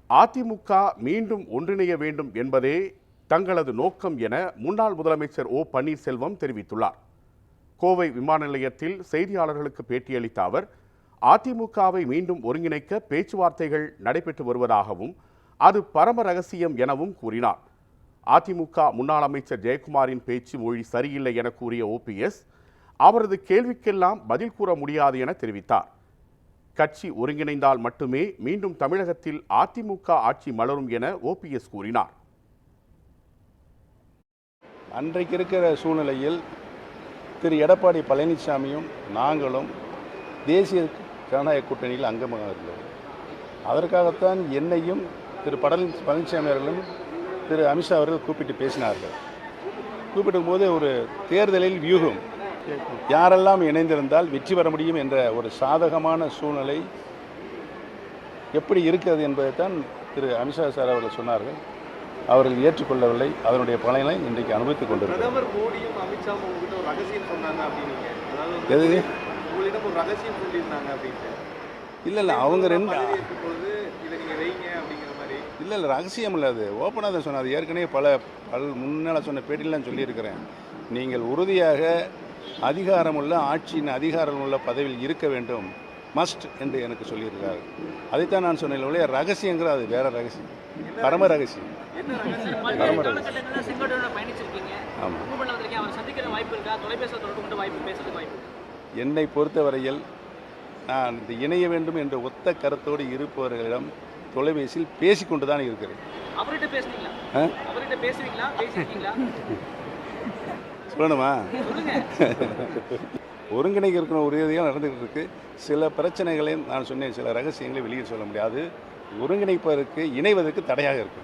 அதிமுக மீண்டும் ஒன்றிணைய வேண்டும் என்பதே தங்களது நோக்கம் என முன்னாள் முதலமைச்சர் ஓ பன்னீர்செல்வம் தெரிவித்துள்ளார். கோவை விமான நிலையத்தில் செய்தியாளர்களுக்கு பேட்டியளித்த அவர், அதிமுகவை மீண்டும் ஒருங்கிணைக்க பேச்சுவார்த்தைகள் நடைபெற்று வருவதாகவும் அது பரம ரகசியம் எனவும் கூறினார். அதிமுக முன்னாள் அமைச்சர் ஜெயக்குமாரின் பேச்சு மொழி சரியில்லை என கூறிய ஓபிஎஸ், அவரது கேள்விக்கெல்லாம் பதில் கூற முடியாது என தெரிவித்தார். கட்சி ஒருங்கிணைந்தால் மட்டுமே மீண்டும் தமிழகத்தில் அதிமுக ஆட்சி மலரும் என ஓபிஎஸ் கூறினார். அன்றைக்கு இருக்கிற சூழ்நிலையில் திரு எடப்பாடி பழனிசாமியும் நாங்களும் தேசிய ஜனநாயக கூட்டணியில் அங்கமாக இருந்தோம். அதற்காகத்தான் என்னையும் திரு பழனிசாமி அவர்களும் திரு அமித்ஷா அவர்கள் கூப்பிட்டு பேசினார்கள். கூப்பிடும் போது ஒரு தேர்தலில் வியூகம் யாரெல்லாம் இணைந்திருந்தால் வெற்றி பெற முடியும் என்ற ஒரு சாதகமான சூழ்நிலை எப்படி இருக்கிறது என்பதைத்தான் திரு அமித்ஷா சார் அவர்கள் சொன்னார்கள். அவர்கள் ஏற்றுக்கொள்ளவில்லை. அதனுடைய பலனை இன்றைக்கு அனுபவித்துக் கொண்டிருக்கிறார். இல்லை அவங்க ரெண்டு இல்லை ரகசியம் இல்லை, அது ஓப்பனாக தான் சொன்னார். ஏற்கனவே பல முன்னால் சொன்ன பேட்டிலாம் சொல்லியிருக்கிறேன். நீங்கள் உறுதியாக அதிகாரமுள்ள ஆட்சியின் அதிகாரமுள்ள பதவியில் இருக்க வேண்டும், மஸ்ட் என்று எனக்கு சொல்லியிருக்காரு. அதைத்தான் நான் சொன்னேன். ஒழிய ரகசியங்கிற அது வேற ரகசியம், பரம ரகசியம். என்னை பொறுத்தவரையில் நான் இந்த இணைய வேண்டும் என்ற ஒத்த கருத்தோடு இருப்பவர்களிடம் தொலைபேசியில் பேசிக்கொண்டு தான் இருக்கிறேன். சொல்லணுமா? ஒருங்கிணைக்க இருக்கிற உறுதியாக நடந்துகிட்டு இருக்கு. சில பிரச்சனைகளையும் நான் சொன்னேன், சில ரகசியங்களை வெளியே சொல்ல முடியாது. ஒருங்கிணைப்பதற்கு இணைவதற்கு தடையாக இருக்கு.